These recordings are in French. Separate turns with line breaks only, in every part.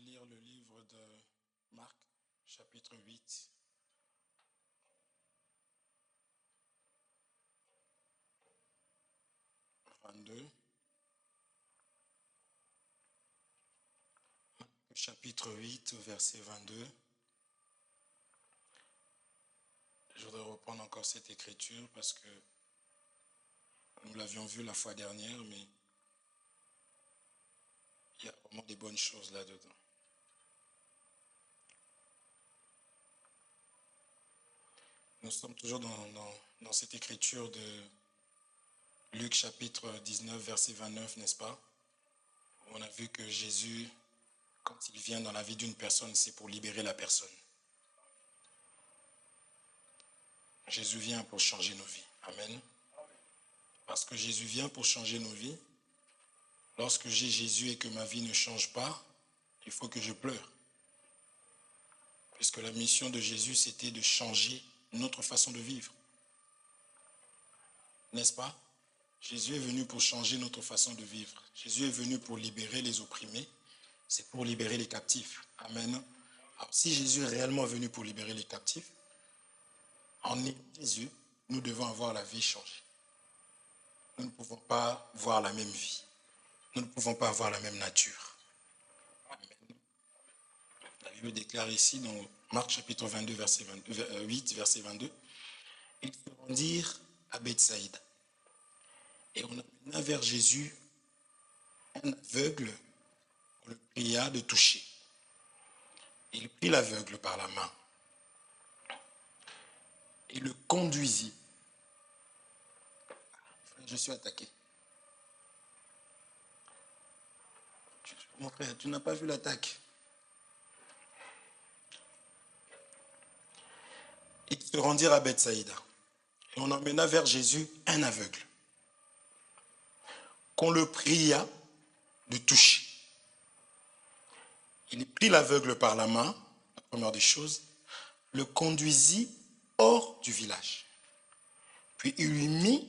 lire le livre de Marc, chapitre 8. Chapitre 8, verset 22. Je voudrais reprendre encore cette écriture parce que nous l'avions vu la fois dernière, mais il y a vraiment des bonnes choses là-dedans. Nous sommes toujours dans cette écriture de Luc chapitre 19, verset 29, n'est-ce pas? On a vu que Jésus, quand il vient dans la vie d'une personne, c'est pour libérer la personne. Jésus vient pour changer nos vies. Amen. Parce que Jésus vient pour changer nos vies. Lorsque j'ai Jésus et que ma vie ne change pas, il faut que je pleure. Puisque la mission de Jésus, c'était de changer notre façon de vivre. N'est-ce pas? Jésus est venu pour changer notre façon de vivre. Jésus est venu pour libérer les opprimés. C'est pour libérer les captifs. Amen. Alors, si Jésus est réellement venu pour libérer les captifs, en Jésus, nous devons avoir la vie changée. Nous ne pouvons pas voir la même vie. Nous ne pouvons pas avoir la même nature. Amen. La Bible déclare ici dans Marc chapitre 22, verset 8, verset 22, ils se rendirent à Bethsaïda. Et on amena vers Jésus un aveugle, on le pria de toucher. Il prit l'aveugle par la main et le conduisit. Je suis attaqué. Mon frère, tu n'as pas vu l'attaque. Ils se rendirent à Bethsaïda. Et on emmena vers Jésus un aveugle, qu'on le pria de toucher. Il prit l'aveugle par la main, la première des choses, le conduisit hors du village. Puis il lui mit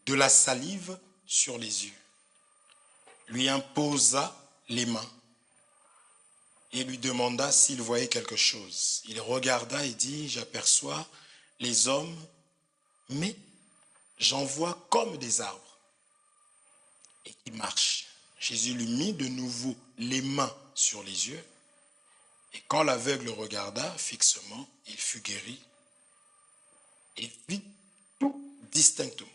de la salive sur les yeux, lui imposa les mains et lui demanda s'il voyait quelque chose. Il regarda et dit, j'aperçois les hommes, mais j'en vois comme des arbres et qui marchent. Jésus lui mit de nouveau les mains sur les yeux et quand l'aveugle regarda fixement, il fut guéri et vit tout distinctement.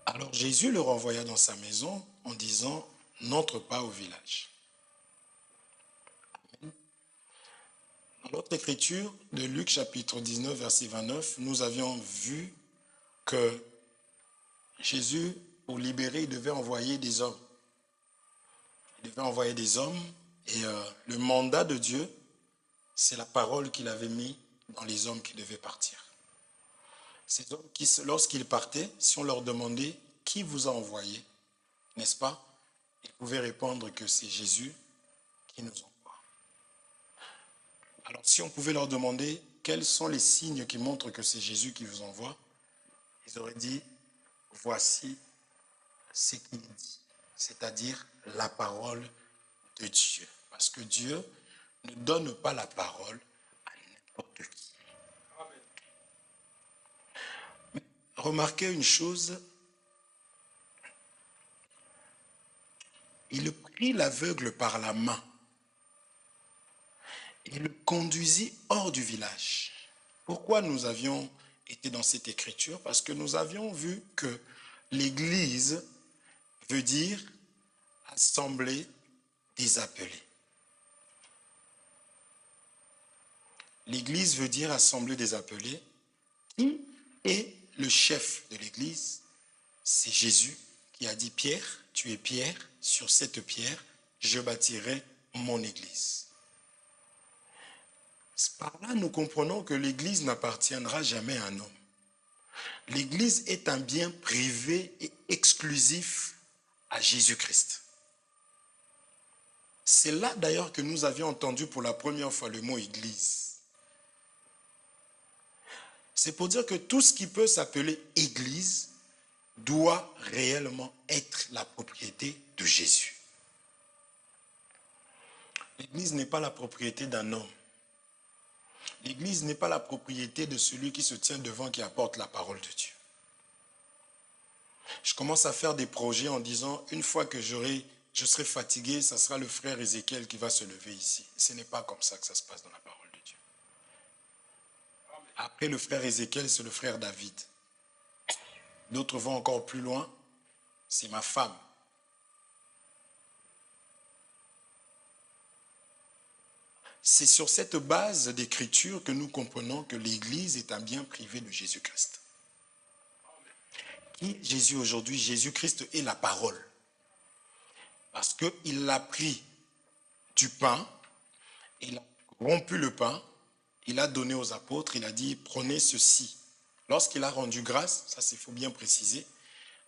Alors Jésus le renvoya dans sa maison en disant, n'entre pas au village. Amen. Dans l'autre écriture de Luc chapitre 19, verset 29, nous avions vu que Jésus, pour libérer, il devait envoyer des hommes. Il devait envoyer des hommes et le mandat de Dieu, c'est la parole qu'il avait mis dans les hommes qui devaient partir. Ces hommes qui, lorsqu'ils partaient, si on leur demandait qui vous a envoyé, n'est-ce pas? Ils pouvaient répondre que c'est Jésus qui nous envoie. Alors si on pouvait leur demander quels sont les signes qui montrent que c'est Jésus qui vous envoie, ils auraient dit, voici ce qu'il dit, c'est-à-dire la parole de Dieu. Parce que Dieu ne donne pas la parole à n'importe qui. Mais remarquez une chose, il prit l'aveugle par la main et le conduisit hors du village. Pourquoi nous avions été dans cette écriture? Parce que nous avions vu que l'église veut dire assemblée des appelés. L'église veut dire assemblée des appelés. Qui est le chef de l'église? C'est Jésus qui a dit, Pierre, tu es Pierre, sur cette pierre, je bâtirai mon église. Par là, nous comprenons que l'église n'appartiendra jamais à un homme. L'église est un bien privé et exclusif à Jésus-Christ. C'est là d'ailleurs que nous avions entendu pour la première fois le mot église. C'est pour dire que tout ce qui peut s'appeler église doit réellement être la propriété de Jésus. L'église n'est pas la propriété d'un homme. L'église n'est pas la propriété de celui qui se tient devant, qui apporte la parole de Dieu. Je commence à faire des projets en disant, une fois que je serai fatigué, ça sera le frère Ézéchiel qui va se lever ici. Ce n'est pas comme ça que ça se passe dans la parole de Dieu. Après le frère Ézéchiel, c'est le frère David. D'autres vont encore plus loin, c'est ma femme. C'est sur cette base d'écriture que nous comprenons que l'Église est un bien privé de Jésus-Christ. Qui est Jésus aujourd'hui? Jésus-Christ est la parole. Parce qu'il a pris du pain, il a rompu le pain, il a donné aux apôtres, il a dit, prenez ceci. Lorsqu'il a rendu grâce, ça il faut bien préciser,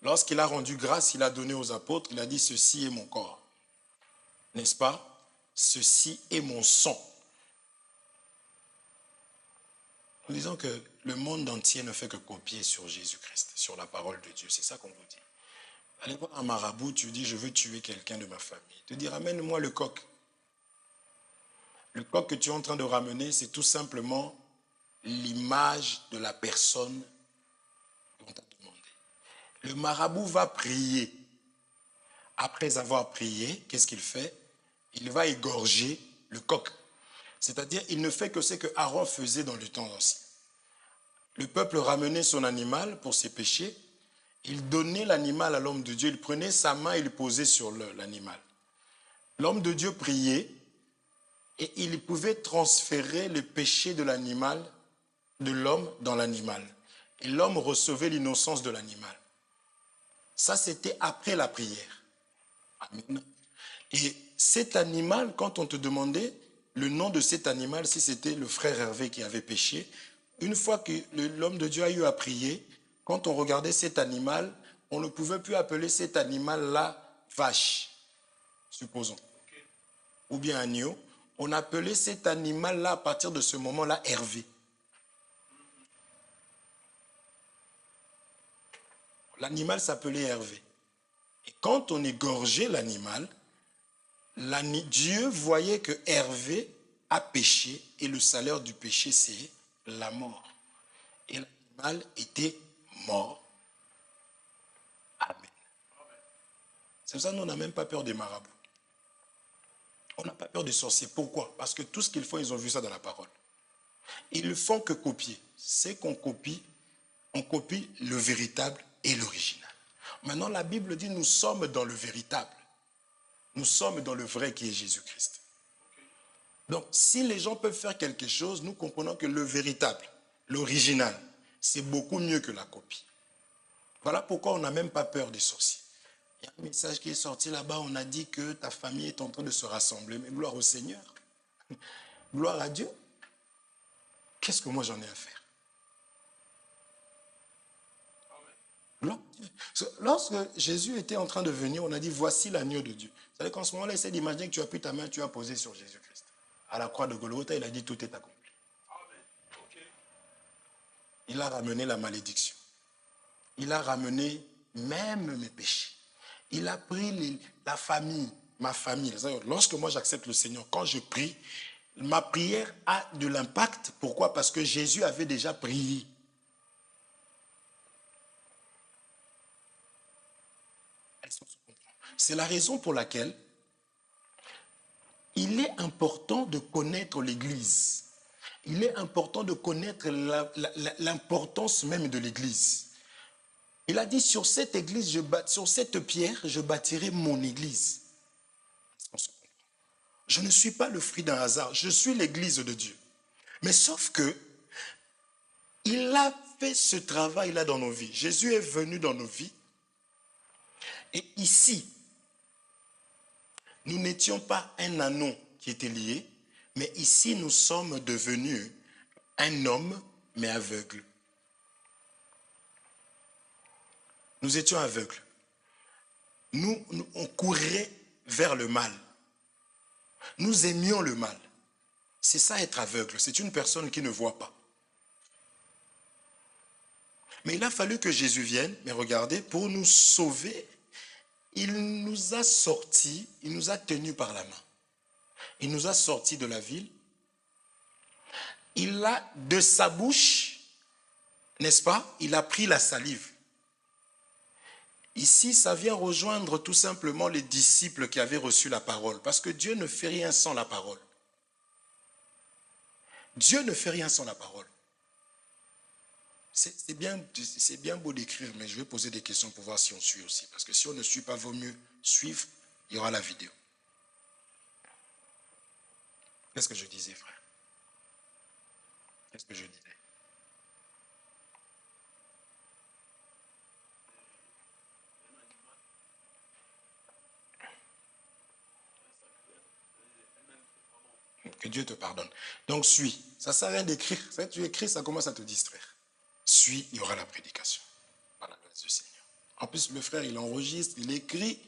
lorsqu'il a rendu grâce, il a donné aux apôtres, il a dit, ceci est mon corps. N'est-ce pas? Ceci est mon sang. Nous disons que le monde entier ne fait que copier sur Jésus-Christ, sur la parole de Dieu. C'est ça qu'on vous dit. Allez voir un marabout, tu dis, je veux tuer quelqu'un de ma famille. Il te dit, ramène-moi le coq. Le coq que tu es en train de ramener, c'est tout simplement l'image de la personne qu'on t'a demandé. Le marabout va prier. Après avoir prié, qu'est-ce qu'il fait? Il va égorger le coq. C'est-à-dire, il ne fait que ce que Aaron faisait dans le temps ancien. Le peuple ramenait son animal pour ses péchés. Il donnait l'animal à l'homme de Dieu. Il prenait sa main et il posait sur l'animal. L'homme de Dieu priait et il pouvait transférer le péché de l'animal, de l'homme dans l'animal. Et l'homme recevait l'innocence de l'animal. Ça, c'était après la prière. Amen. Et cet animal, quand on te demandait le nom de cet animal, si c'était le frère Hervé qui avait péché, une fois que l'homme de Dieu a eu à prier, quand on regardait cet animal, on ne pouvait plus appeler cet animal-là vache, supposons, ou bien agneau. On appelait cet animal-là, à partir de ce moment-là, Hervé. L'animal s'appelait Hervé. Et quand on égorgeait l'animal, Dieu voyait que Hervé a péché et le salaire du péché, c'est la mort. Et l'animal était mort. Amen. C'est pour ça que nous, on n'a même pas peur des marabouts. On n'a pas peur des sorciers. Pourquoi? Parce que tout ce qu'ils font, ils ont vu ça dans la parole. Ils ne font que copier. C'est qu'on copie, on copie le véritable et l'original. Maintenant, la Bible dit, nous sommes dans le véritable. Nous sommes dans le vrai qui est Jésus-Christ. Donc, si les gens peuvent faire quelque chose, nous comprenons que le véritable, l'original, c'est beaucoup mieux que la copie. Voilà pourquoi on n'a même pas peur des sorciers. Il y a un message qui est sorti là-bas, on a dit que ta famille est en train de se rassembler. Mais gloire au Seigneur. Gloire à Dieu. Qu'est-ce que moi j'en ai à faire? Lorsque Jésus était en train de venir, on a dit, voici l'agneau de Dieu. Vous savez qu'en ce moment-là, essaie d'imaginer que tu as pris ta main, tu as posé sur Jésus-Christ. À la croix de Golgotha, il a dit, tout est accompli. Il a ramené la malédiction. Il a ramené même mes péchés. Il a pris la famille, ma famille. Lorsque moi j'accepte le Seigneur, quand je prie, ma prière a de l'impact. Pourquoi? Parce que Jésus avait déjà prié. C'est la raison pour laquelle il est important de connaître l'Église. Il est important de connaître l'importance même de l'Église. Il a dit, sur cette église, sur cette pierre, je bâtirai mon église. Je ne suis pas le fruit d'un hasard, je suis l'église de Dieu. Mais sauf que, il a fait ce travail-là dans nos vies. Jésus est venu dans nos vies. Et ici, nous n'étions pas un anneau qui était lié, mais ici, nous sommes devenus un homme, mais aveugle. Nous étions aveugles. On courait vers le mal. Nous aimions le mal. C'est ça être aveugle. C'est une personne qui ne voit pas. Mais il a fallu que Jésus vienne, mais regardez, pour nous sauver, il nous a sortis, il nous a tenus par la main. il nous a sortis de la ville. Il a, de sa bouche, n'est-ce pas, il a pris la salive. Ici, ça vient rejoindre tout simplement les disciples qui avaient reçu la parole. Parce que Dieu ne fait rien sans la parole. Dieu ne fait rien sans la parole. C'est bien beau d'écrire, mais je vais poser des questions pour voir si on suit aussi. Parce que si on ne suit pas, vaut mieux suivre, il y aura la vidéo. Qu'est-ce que je disais, frère? Qu'est-ce que je disais? Que Dieu te pardonne. Donc, suis. Ça ne sert à rien d'écrire. Tu écris, ça commence à te distraire. Suis, il y aura la prédication. Par la grâce du Seigneur. En plus, le frère, il enregistre, il écrit.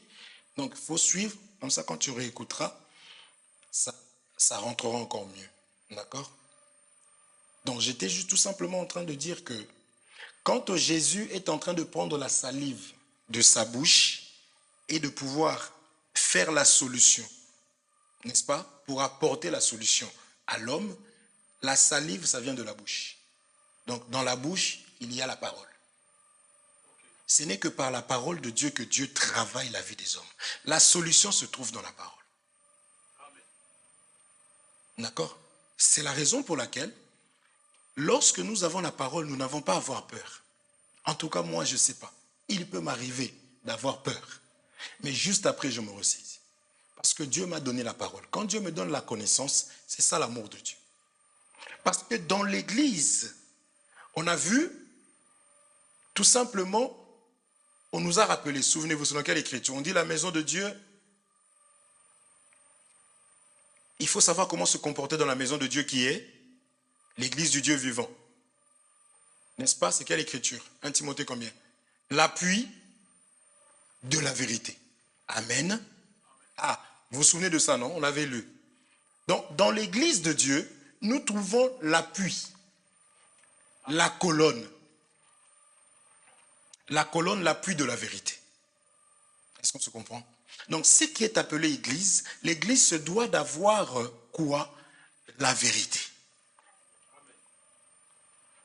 Donc, il faut suivre. Comme ça, quand tu réécouteras, ça rentrera encore mieux. D'accord? Donc, j'étais juste tout simplement en train de dire que quand Jésus est en train de prendre la salive de sa bouche et de pouvoir faire la solution, n'est-ce pas, pour apporter la solution à l'homme, la salive, ça vient de la bouche. Donc, dans la bouche, il y a la parole. Ce n'est que par la parole de Dieu que Dieu travaille la vie des hommes. La solution se trouve dans la parole. D'accord? C'est la raison pour laquelle, lorsque nous avons la parole, nous n'avons pas à avoir peur. En tout cas, moi, je ne sais pas. Il peut m'arriver d'avoir peur. Mais juste après, je me ressaisis. Parce que Dieu m'a donné la parole. Quand Dieu me donne la connaissance, c'est ça l'amour de Dieu. Parce que dans l'église, on a vu, tout simplement, on nous a rappelé, souvenez-vous, selon quelle écriture? On dit la maison de Dieu. Il faut savoir comment se comporter dans la maison de Dieu qui est l'église du Dieu vivant. N'est-ce pas? C'est quelle écriture? 1 Timothée combien? L'appui de la vérité. Amen. Ah, vous vous souvenez de ça, non? On l'avait lu. Donc, dans l'église de Dieu, nous trouvons l'appui, la colonne, l'appui de la vérité. Est-ce qu'on se comprend? Donc, ce qui est appelé église, l'église se doit d'avoir quoi? La vérité.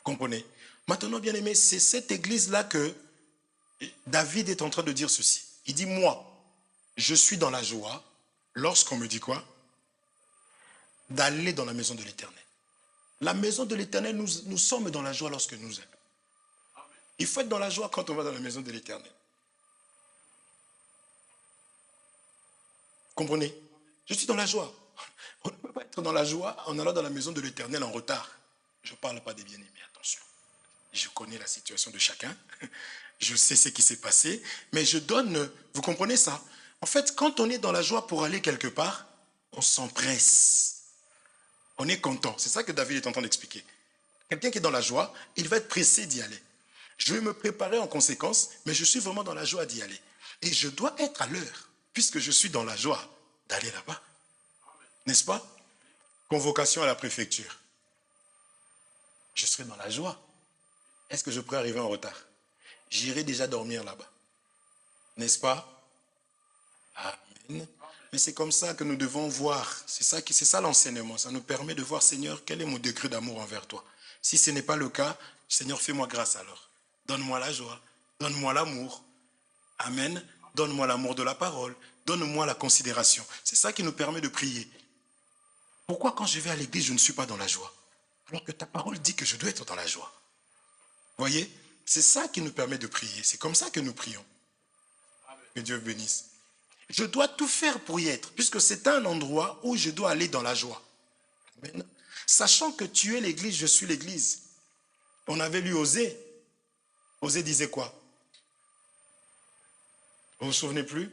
Comprenez? Maintenant, bien aimé, c'est cette église-là que David est en train de dire ceci. Il dit, moi, je suis dans la joie lorsqu'on me dit quoi? D'aller dans la maison de l'Éternel. La maison de l'Éternel, nous sommes dans la joie lorsque nous aimons. Il faut être dans la joie quand on va dans la maison de l'Éternel. Comprenez? Je suis dans la joie. On ne peut pas être dans la joie en allant dans la maison de l'Éternel en retard. Je ne parle pas des bien-aimés, attention. Je connais la situation de chacun. Je sais ce qui s'est passé. Mais je donne, vous comprenez ça? En fait, quand on est dans la joie pour aller quelque part, on s'empresse. On est content. C'est ça que David est en train d'expliquer. Quelqu'un qui est dans la joie, il va être pressé d'y aller. Je vais me préparer en conséquence, mais je suis vraiment dans la joie d'y aller. Et je dois être à l'heure, puisque je suis dans la joie d'aller là-bas. N'est-ce pas? Convocation à la préfecture. Je serai dans la joie. Est-ce que je pourrais arriver en retard? J'irai déjà dormir là-bas. N'est-ce pas? Amen. Mais c'est comme ça que nous devons voir. C'est ça l'enseignement. Ça nous permet de voir, Seigneur, quel est mon degré d'amour envers toi. Si ce n'est pas le cas, Seigneur, fais-moi grâce alors. Donne-moi la joie. Donne-moi l'amour. Amen. Donne-moi l'amour de la parole. Donne-moi la considération. C'est ça qui nous permet de prier. Pourquoi quand je vais à l'église, je ne suis pas dans la joie? Alors que ta parole dit que je dois être dans la joie. Voyez? C'est ça qui nous permet de prier. C'est comme ça que nous prions. Que Dieu bénisse. Je dois tout faire pour y être, puisque c'est un endroit où je dois aller dans la joie. Amen. Sachant que tu es l'église, je suis l'église. On avait lu Osée. Osée disait quoi? Vous vous souvenez plus?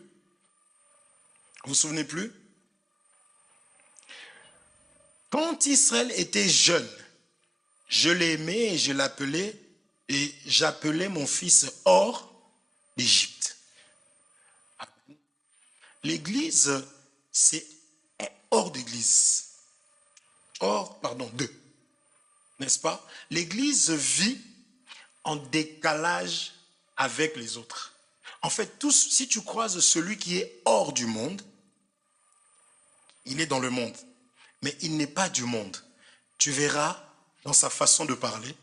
Vous vous souvenez plus? Quand Israël était jeune, je l'aimais et je l'appelais, et j'appelais mon fils hors d'Égypte. L'église, c'est hors d'église. Hors, pardon, de. N'est-ce pas? L'église vit en décalage avec les autres. En fait, si tu croises celui qui est hors du monde, Il est dans le monde, mais il n'est pas du monde. Tu verras dans sa façon de parler,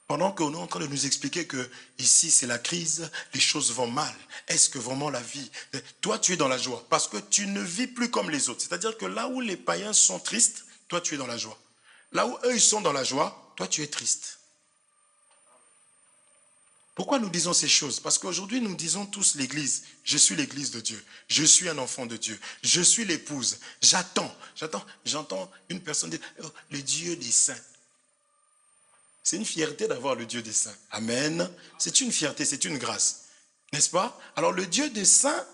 pendant qu'on est en train de nous expliquer que ici c'est la crise, les choses vont mal. Est-ce que vraiment la vie... Toi tu es dans la joie parce que tu ne vis plus comme les autres. C'est-à-dire que là où les païens sont tristes, toi tu es dans la joie. Là où eux ils sont dans la joie, toi tu es triste. Pourquoi nous disons ces choses? Parce qu'aujourd'hui, nous disons tous l'église. Je suis l'église de Dieu. Je suis un enfant de Dieu. Je suis l'épouse. J'entends une personne dire, oh, le Dieu des saints. C'est une fierté d'avoir le Dieu des saints. Amen. C'est une fierté, c'est une grâce. N'est-ce pas? Alors le Dieu des saints,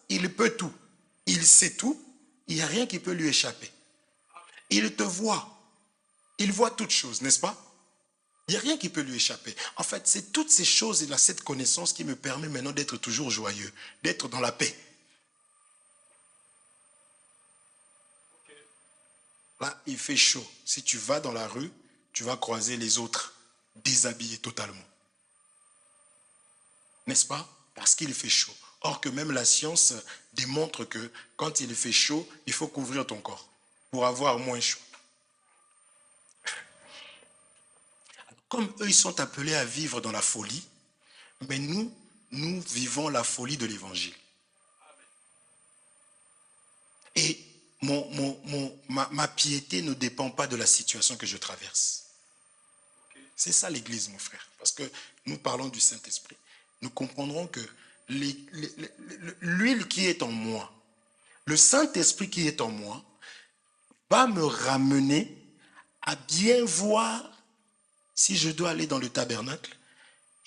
il peut tout. Il sait tout. Il n'y a rien qui peut lui échapper. Il te voit. Il voit toutes choses, n'est-ce pas? Il n'y a rien qui peut lui échapper. En fait, c'est toutes ces choses et cette connaissance qui me permet maintenant d'être toujours joyeux, d'être dans la paix. Là, il fait chaud. Si tu vas dans la rue, tu vas croiser les autres déshabillés totalement. N'est-ce pas? Parce qu'il fait chaud. Or que même la science démontre que quand il fait chaud, il faut couvrir ton corps pour avoir moins chaud. Comme eux, ils sont appelés à vivre dans la folie, mais nous vivons la folie de l'évangile. Et ma piété ne dépend pas de la situation que je traverse. C'est ça l'église, mon frère. Parce que nous parlons du Saint-Esprit. Nous comprendrons que l'huile qui est en moi, le Saint-Esprit qui est en moi, va me ramener à bien voir. Si je dois aller dans le tabernacle,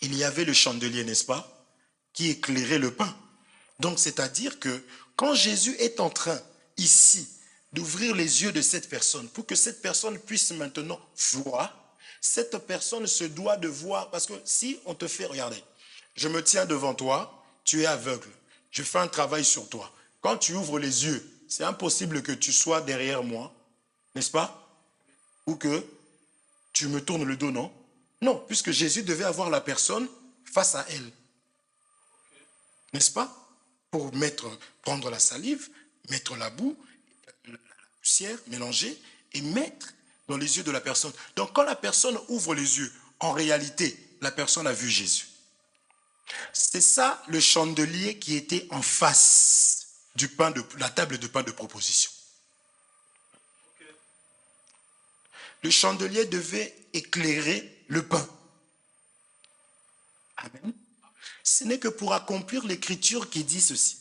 il y avait le chandelier, n'est-ce pas, qui éclairait le pain. Donc, c'est-à-dire que quand Jésus est en train, ici, d'ouvrir les yeux de cette personne, pour que cette personne puisse maintenant voir, cette personne se doit de voir, parce que si on te fait, regardez, je me tiens devant toi, tu es aveugle, je fais un travail sur toi. Quand tu ouvres les yeux, c'est impossible que tu sois derrière moi, n'est-ce pas? Ou que tu me tournes le dos, non? Non, puisque Jésus devait avoir la personne face à elle. N'est-ce pas? Pour prendre la salive, mettre la boue, la poussière, mélanger et mettre dans les yeux de la personne. Donc quand la personne ouvre les yeux, en réalité, la personne a vu Jésus. C'est ça le chandelier qui était en face du pain la table de pain de proposition. Le chandelier devait éclairer le pain. Amen. Ce n'est que pour accomplir l'écriture qui dit ceci.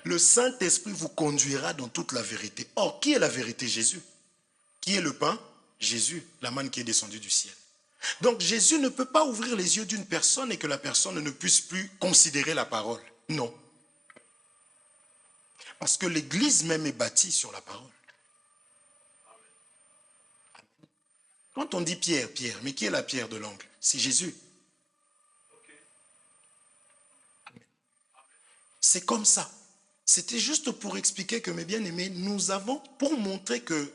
Le Saint-Esprit vous conduira dans toute la vérité. Or, qui est la vérité? Jésus. Qui est le pain? Jésus, la manne qui est descendue du ciel. Donc Jésus ne peut pas ouvrir les yeux d'une personne et que la personne ne puisse plus considérer la parole. Non. Parce que l'Église même est bâtie sur la parole. Quand on dit pierre, pierre, mais qui est la pierre de l'angle? C'est Jésus. C'est comme ça. C'était juste pour expliquer que, mes bien-aimés, nous avons, pour montrer que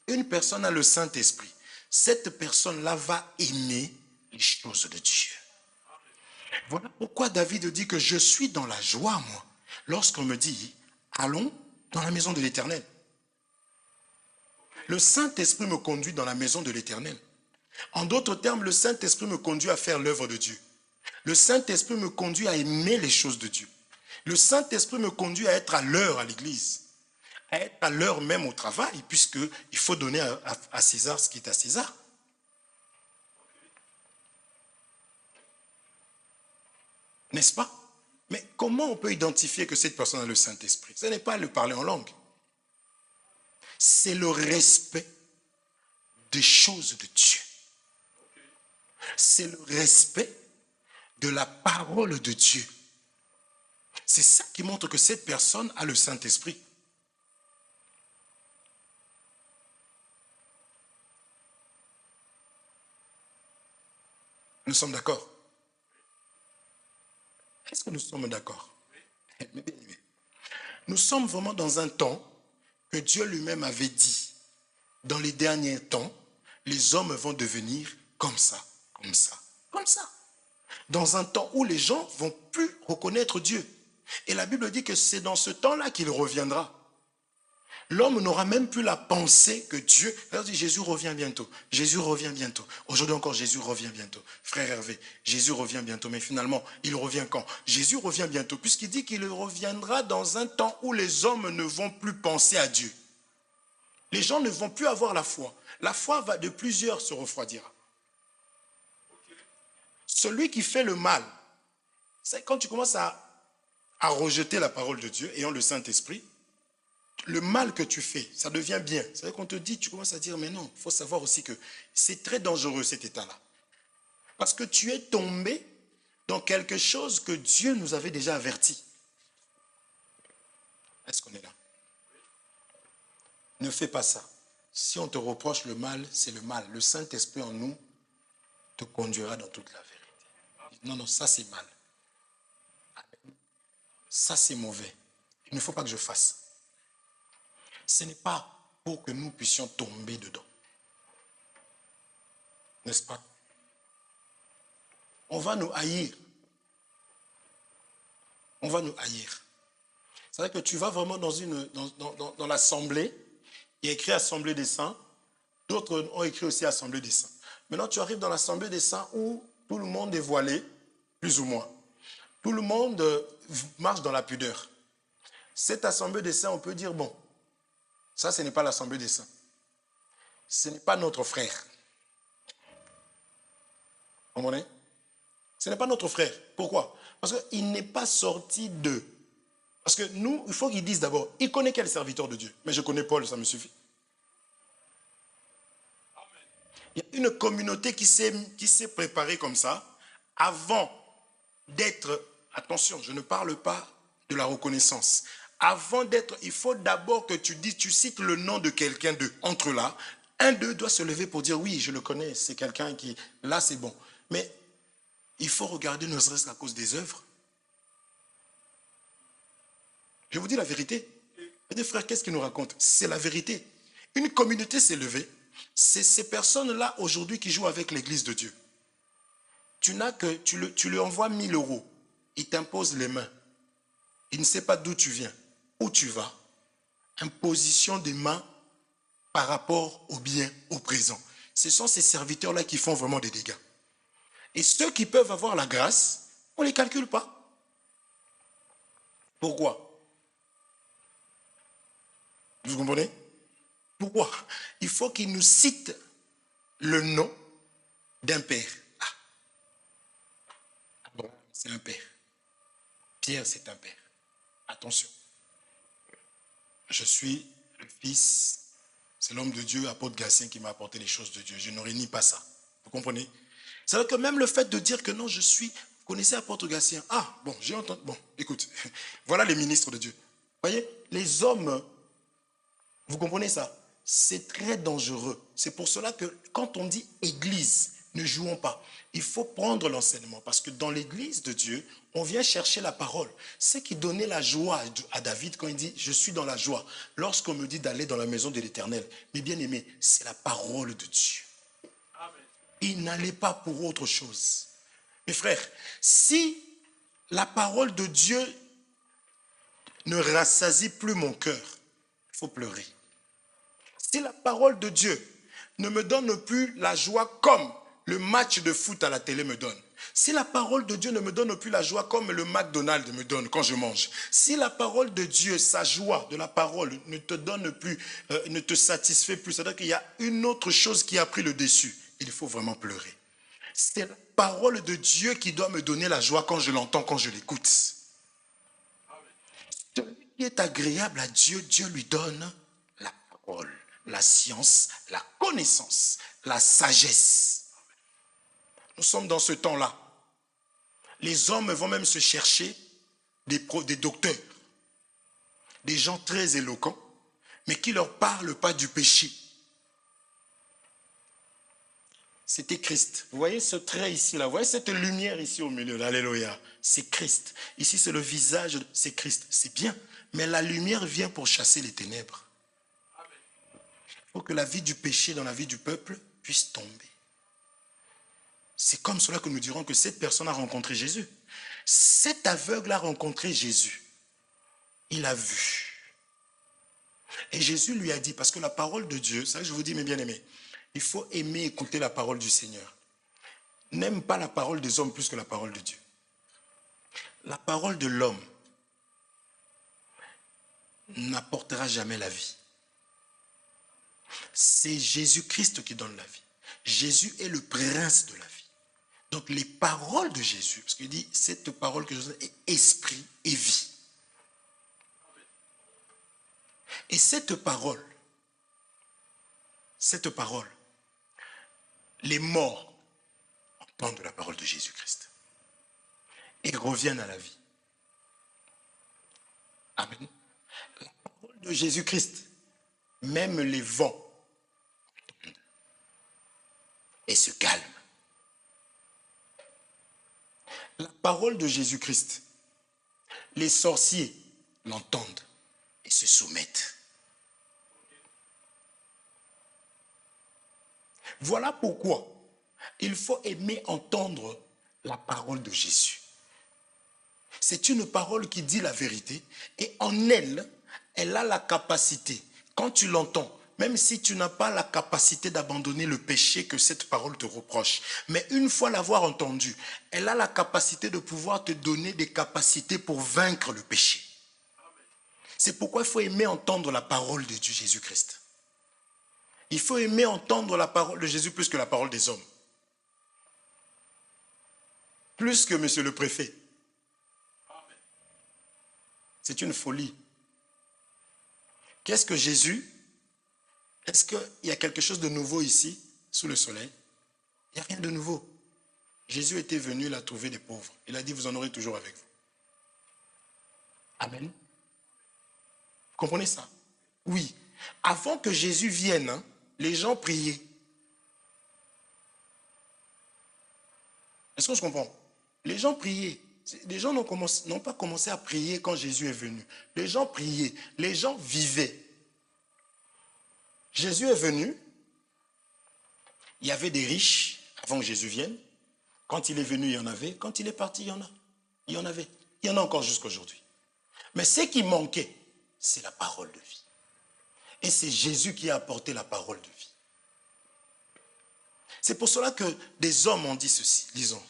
une personne a le Saint-Esprit, cette personne-là va aimer les choses de Dieu. Voilà pourquoi David dit que je suis dans la joie, moi, lorsqu'on me dit, allons dans la maison de l'Éternel. Le Saint-Esprit me conduit dans la maison de l'Éternel. En d'autres termes, le Saint-Esprit me conduit à faire l'œuvre de Dieu. Le Saint-Esprit me conduit à aimer les choses de Dieu. Le Saint-Esprit me conduit à être à l'heure à l'église, à être à l'heure même au travail, puisqu'il faut donner à César ce qui est à César. N'est-ce pas? Mais comment on peut identifier que cette personne a le Saint-Esprit? Ce n'est pas le parler en langue. C'est le respect des choses de Dieu. C'est le respect de la parole de Dieu. C'est ça qui montre que cette personne a le Saint-Esprit. Nous sommes d'accord? Est-ce que nous sommes d'accord? Nous sommes vraiment dans un temps que Dieu lui-même avait dit. Dans les derniers temps, les hommes vont devenir comme ça, comme ça, comme ça. Dans un temps où les gens ne vont plus reconnaître Dieu. Et la Bible dit que c'est dans ce temps-là qu'il reviendra. L'homme n'aura même plus la pensée que Dieu... Jésus revient bientôt. Jésus revient bientôt. Aujourd'hui encore, Jésus revient bientôt. Frère Hervé, Jésus revient bientôt. Mais finalement, il revient quand? Jésus revient bientôt, puisqu'il dit qu'il reviendra dans un temps où les hommes ne vont plus penser à Dieu. Les gens ne vont plus avoir la foi. La foi va de plusieurs se refroidira. Celui qui fait le mal, c'est quand tu commences à rejeter la parole de Dieu, ayant le Saint-Esprit, le mal que tu fais, ça devient bien. C'est-à-dire qu'on te dit, tu commences à dire, mais non, il faut savoir aussi que c'est très dangereux cet état-là. Parce que tu es tombé dans quelque chose que Dieu nous avait déjà averti. Est-ce qu'on est là? Ne fais pas ça. Si on te reproche le mal, c'est le mal. Le Saint-Esprit en nous te conduira dans toute la vérité. Non, non, ça c'est mal. Ça c'est mauvais. Il ne faut pas que je fasse. Ce n'est pas pour que nous puissions tomber dedans. N'est-ce pas? On va nous haïr. On va nous haïr. C'est-à-dire que tu vas vraiment dans l'assemblée, il y a écrit Assemblée des saints, d'autres ont écrit aussi Assemblée des saints. Maintenant, tu arrives dans l'Assemblée des saints où tout le monde est voilé, plus ou moins. Tout le monde marche dans la pudeur. Cette Assemblée des saints, on peut dire, bon, ça, ce n'est pas l'Assemblée des saints. Ce n'est pas notre frère. Vous comprenez? Ce n'est pas notre frère. Pourquoi? Parce qu'il n'est pas sorti d'eux. Parce que nous, il faut qu'ils disent d'abord, il connaît quel serviteur de Dieu? Mais je connais Paul, ça me suffit. Il y a une communauté qui s'est préparée comme ça, avant d'être, attention, je ne parle pas de la reconnaissance. Avant d'être, il faut d'abord que tu cites le nom de quelqu'un d'eux. Entre là, un d'eux doit se lever pour dire, oui, je le connais, c'est quelqu'un qui, là c'est bon. Mais il faut regarder ne serait-ce qu'à cause des œuvres. Je vous dis la vérité. Mes frères, qu'est-ce qu'ils nous racontent? C'est la vérité. Une communauté s'est levée. C'est ces personnes-là aujourd'hui qui jouent avec l'église de Dieu. Tu n'as que, tu lui envoies 1000 euros. Il t'impose les mains. Il ne sait pas d'où tu viens, où tu vas. Imposition des mains par rapport au bien, au présent. Ce sont ces serviteurs-là qui font vraiment des dégâts. Et ceux qui peuvent avoir la grâce, on ne les calcule pas. Pourquoi? Vous comprenez? Pourquoi? Il faut qu'ils nous citent le nom d'un père. Ah, c'est un père. Pierre, c'est un père. Attention. Je suis le fils, c'est l'homme de Dieu, apôtre Gatien, qui m'a apporté les choses de Dieu. Je ne renie pas ça. Vous comprenez? C'est-à-dire que même le fait de dire que non, je suis, vous connaissez apôtre Gatien? Ah, bon, j'ai entendu, bon, écoute, voilà les ministres de Dieu. Vous voyez, les hommes, vous comprenez ça? C'est très dangereux. C'est pour cela que quand on dit église, ne jouons pas. Il faut prendre l'enseignement parce que dans l'église de Dieu, on vient chercher la parole. Ce qui donnait la joie à David quand il dit « Je suis dans la joie » lorsqu'on me dit d'aller dans la maison de l'Éternel. Mais bien aimé, c'est la parole de Dieu. Amen. Il n'allait pas pour autre chose. Mes frères, si la parole de Dieu ne rassasie plus mon cœur, il faut pleurer. Si la parole de Dieu ne me donne plus la joie comme le match de foot à la télé me donne, si la parole de Dieu ne me donne plus la joie comme le McDonald's me donne quand je mange, si la parole de Dieu, sa joie de la parole ne te donne plus, ne te satisfait plus, c'est-à-dire qu'il y a une autre chose qui a pris le dessus, il faut vraiment pleurer. C'est la parole de Dieu qui doit me donner la joie quand je l'entends, quand je l'écoute. Celui qui est agréable à Dieu, Dieu lui donne la parole, la science, la connaissance, la sagesse. Nous sommes dans ce temps-là. Les hommes vont même se chercher des docteurs, des gens très éloquents, mais qui ne leur parlent pas du péché. C'était Christ. Vous voyez ce trait ici, là, vous voyez cette lumière ici au milieu, alléluia. C'est Christ. Ici, c'est le visage, c'est Christ. C'est bien, mais la lumière vient pour chasser les ténèbres. Il faut que la vie du péché dans la vie du peuple puisse tomber. C'est comme cela que nous dirons que cette personne a rencontré Jésus. Cet aveugle a rencontré Jésus. Il a vu. Et Jésus lui a dit, parce que la parole de Dieu, ça je vous dis mes bien-aimés, il faut aimer écouter la parole du Seigneur. N'aime pas la parole des hommes plus que la parole de Dieu. La parole de l'homme n'apportera jamais la vie. C'est Jésus-Christ qui donne la vie. Jésus est le prince de la vie. Donc les paroles de Jésus, parce qu'il dit, cette parole que je donne est esprit et vie. Et cette parole, les morts entendent la parole de Jésus-Christ et reviennent à la vie. Amen. La parole de Jésus-Christ, même les vents entendent et se calment. La parole de Jésus-Christ, les sorciers l'entendent et se soumettent. Voilà pourquoi il faut aimer entendre la parole de Jésus. C'est une parole qui dit la vérité et en elle, elle a la capacité, quand tu l'entends, même si tu n'as pas la capacité d'abandonner le péché que cette parole te reproche, mais une fois l'avoir entendue, elle a la capacité de pouvoir te donner des capacités pour vaincre le péché. C'est pourquoi il faut aimer entendre la parole de Dieu Jésus-Christ. Il faut aimer entendre la parole de Jésus plus que la parole des hommes. Plus que monsieur le préfet. C'est une folie. Qu'est-ce que Jésus? Est-ce qu'il y a quelque chose de nouveau ici, sous le soleil? Il n'y a rien de nouveau. Jésus était venu, il a trouvé des pauvres. Il a dit, vous en aurez toujours avec vous. Amen. Vous comprenez ça? Oui. Avant que Jésus vienne, les gens priaient. Est-ce qu'on se comprend? Les gens priaient. Les gens n'ont pas commencé à prier quand Jésus est venu. Les gens priaient. Les gens vivaient. Jésus est venu. Il y avait des riches avant que Jésus vienne. Quand il est venu, il y en avait. Quand il est parti, il y en a. Il y en avait. Il y en a encore jusqu'à aujourd'hui. Mais ce qui manquait, c'est la parole de vie. Et c'est Jésus qui a apporté la parole de vie. C'est pour cela que des hommes ont dit ceci. Lisons.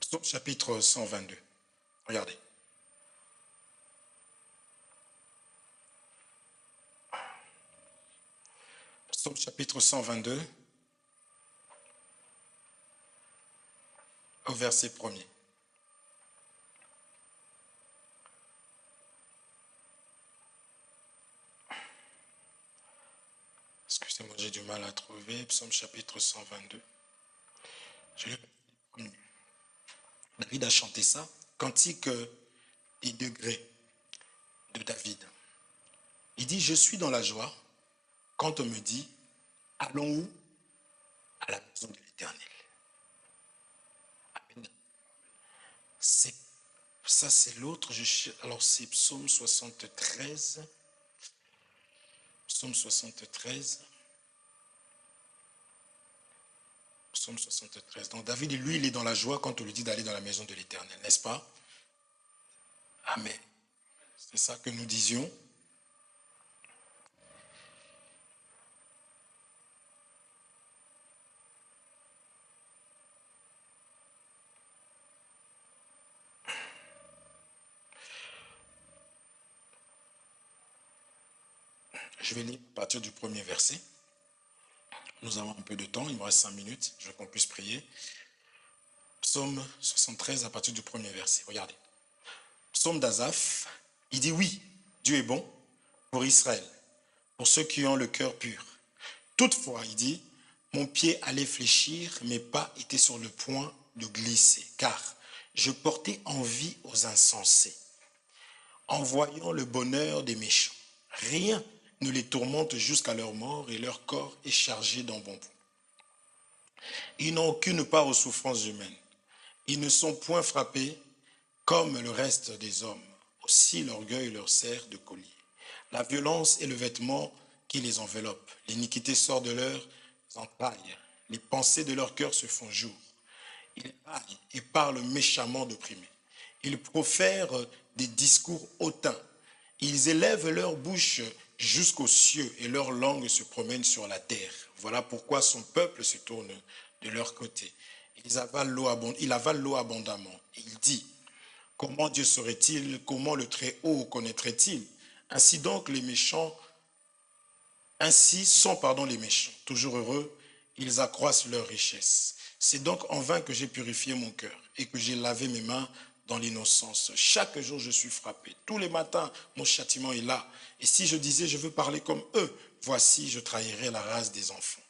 Psaume chapitre 122. Regardez. Psaume chapitre 122. Au verset 1er. Excusez-moi, j'ai du mal à trouver. Psaume chapitre 122. Je l'ai premier. David a chanté ça. Cantique des degrés de David. Il dit, je suis dans la joie quand on me dit, allons où? À la maison de l'Éternel. Amen. Ça, c'est l'autre. Alors, c'est Psaume 73. Psaume 73. Psaume 73. Donc, David, lui, il est dans la joie quand on lui dit d'aller dans la maison de l'Éternel, n'est-ce pas? Amen. C'est ça que nous disions. Je vais lire à partir du premier verset. Nous avons un peu de temps, il me reste 5 minutes, je veux qu'on puisse prier. Psaume 73 à partir du premier verset, regardez. Psaume d'Asaph, il dit oui, Dieu est bon pour Israël, pour ceux qui ont le cœur pur. Toutefois, il dit, mon pied allait fléchir, mes pas étaient sur le point de glisser, car je portais envie aux insensés, en voyant le bonheur des méchants. Rien ne les tourmente jusqu'à leur mort et leur corps est chargé d'embonpoint. Ils n'ont aucune part aux souffrances humaines. Ils ne sont point frappés comme le reste des hommes. Au Aussi l'orgueil leur sert de collier. La violence est le vêtement qui les enveloppe. L'iniquité sort de leurs entrailles. Les pensées de leur cœur se font jour. Ils raillent et parlent méchamment d'opprimés. Ils profèrent des discours hautains. Ils élèvent leur bouche jusqu'aux cieux et leur langue se promène sur la terre. Voilà pourquoi son peuple se tourne de leur côté. Il avale l'eau abondamment. Il dit, comment Dieu saurait-il, comment le Très-Haut connaîtrait-il? Ainsi donc les méchants, ainsi sont les méchants, toujours heureux, ils accroissent leur richesse. C'est donc en vain que j'ai purifié mon cœur et que j'ai lavé mes mains dans l'innocence. Chaque jour, je suis frappé. Tous les matins, mon châtiment est là. Et si je disais, je veux parler comme eux, voici, je trahirais la race des enfants.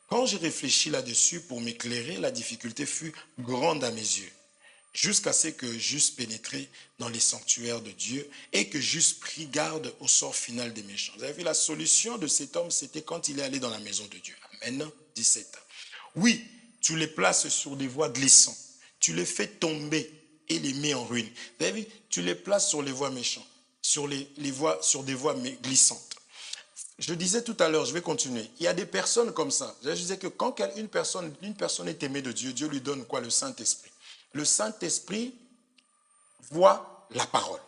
Quand j'ai réfléchi là-dessus pour m'éclairer, la difficulté fut grande à mes yeux, jusqu'à ce que j'eusse pénétré dans les sanctuaires de Dieu et que j'eusse pris garde au sort final des méchants. Vous avez vu, la solution de cet homme, c'était quand il est allé dans la maison de Dieu. Amen. 17. Oui, tu les places sur des voies glissantes. Tu les fais tomber et les mets en ruine. Vous avez vu, tu les places sur les voies méchantes, sur des voies glissantes. Je disais tout à l'heure, je vais continuer. Il y a des personnes comme ça. Je disais que quand une personne est aimée de Dieu, Dieu lui donne quoi? Le Saint-Esprit. Le Saint-Esprit voit la parole.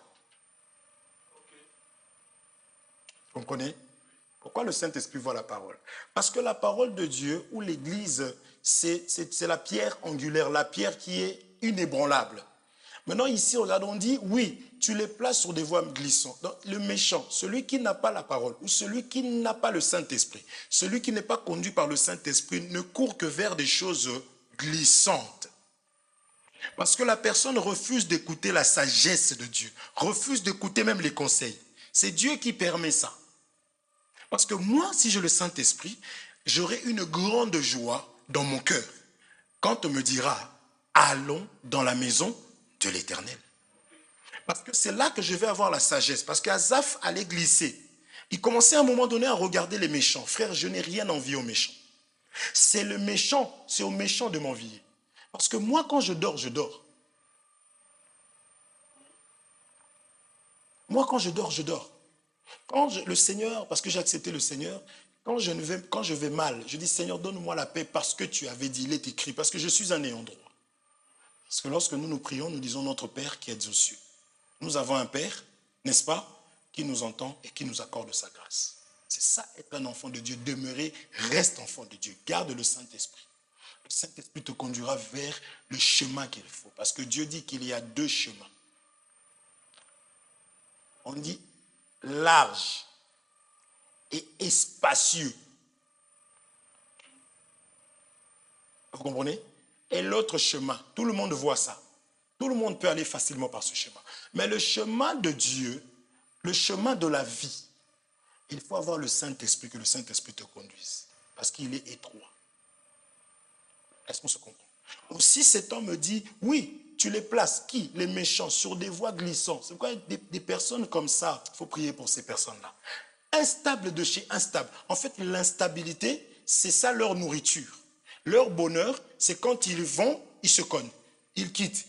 Vous comprenez? Pourquoi le Saint-Esprit voit la parole? Parce que la parole de Dieu, ou l'Église, c'est la pierre angulaire, la pierre qui est inébranlable. Maintenant ici, regardons, on dit, oui, tu les places sur des voies glissantes. Donc, le méchant, celui qui n'a pas la parole, ou celui qui n'a pas le Saint-Esprit, celui qui n'est pas conduit par le Saint-Esprit, ne court que vers des choses glissantes. Parce que la personne refuse d'écouter la sagesse de Dieu, refuse d'écouter même les conseils. C'est Dieu qui permet ça. Parce que moi, si j'ai le Saint-Esprit, j'aurai une grande joie dans mon cœur quand on me dira, allons dans la maison de l'Éternel. Parce que c'est là que je vais avoir la sagesse. Parce qu'Azaph allait glisser. Il commençait à un moment donné à regarder les méchants. Frère, je n'ai rien envie aux méchants. C'est le méchant, c'est aux méchants de m'envier. Parce que moi, quand je dors, je dors. Moi, quand je dors, je dors. Le Seigneur, parce que j'ai accepté le Seigneur, quand je vais mal, je dis, Seigneur, donne-moi la paix parce que tu avais dit, il est écrit, parce que je suis un ayant droit. Parce que lorsque nous nous prions, nous disons notre Père qui est aux cieux. Nous avons un Père, n'est-ce pas, qui nous entend et qui nous accorde sa grâce. C'est ça, être un enfant de Dieu. Demeurer, reste enfant de Dieu. Garde le Saint-Esprit. Le Saint-Esprit te conduira vers le chemin qu'il faut. Parce que Dieu dit qu'il y a deux chemins. On dit large et espacieux. Vous comprenez? Et l'autre chemin, tout le monde voit ça. Tout le monde peut aller facilement par ce chemin. Mais le chemin de Dieu, le chemin de la vie, il faut avoir le Saint-Esprit, que le Saint-Esprit te conduise. Parce qu'il est étroit. Est-ce qu'on se comprend? Aussi, cet homme me dit, oui, tu les places, qui? Les méchants, sur des voies glissantes. C'est pourquoi des personnes comme ça, il faut prier pour ces personnes-là. Instables de chez instables. En fait, l'instabilité, c'est ça leur nourriture. Leur bonheur, c'est quand ils vont, ils se cognent. Ils quittent.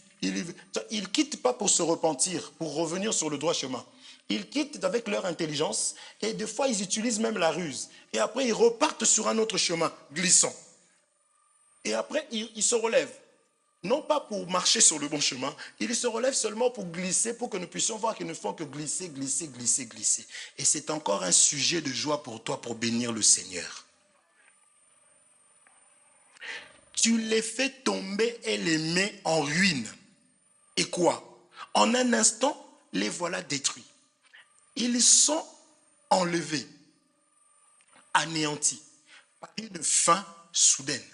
Ils quittent pas pour se repentir, pour revenir sur le droit chemin. Ils quittent avec leur intelligence et des fois, ils utilisent même la ruse. Et après, ils repartent sur un autre chemin glissant. Et après, ils se relèvent. Non pas pour marcher sur le bon chemin, ils se relèvent seulement pour glisser, pour que nous puissions voir qu'ils ne font que glisser, glisser, glisser, glisser. Et c'est encore un sujet de joie pour toi pour bénir le Seigneur. Tu les fais tomber et les mets en ruine. Et quoi? En un instant, les voilà détruits. Ils sont enlevés, anéantis, par une faim soudaine.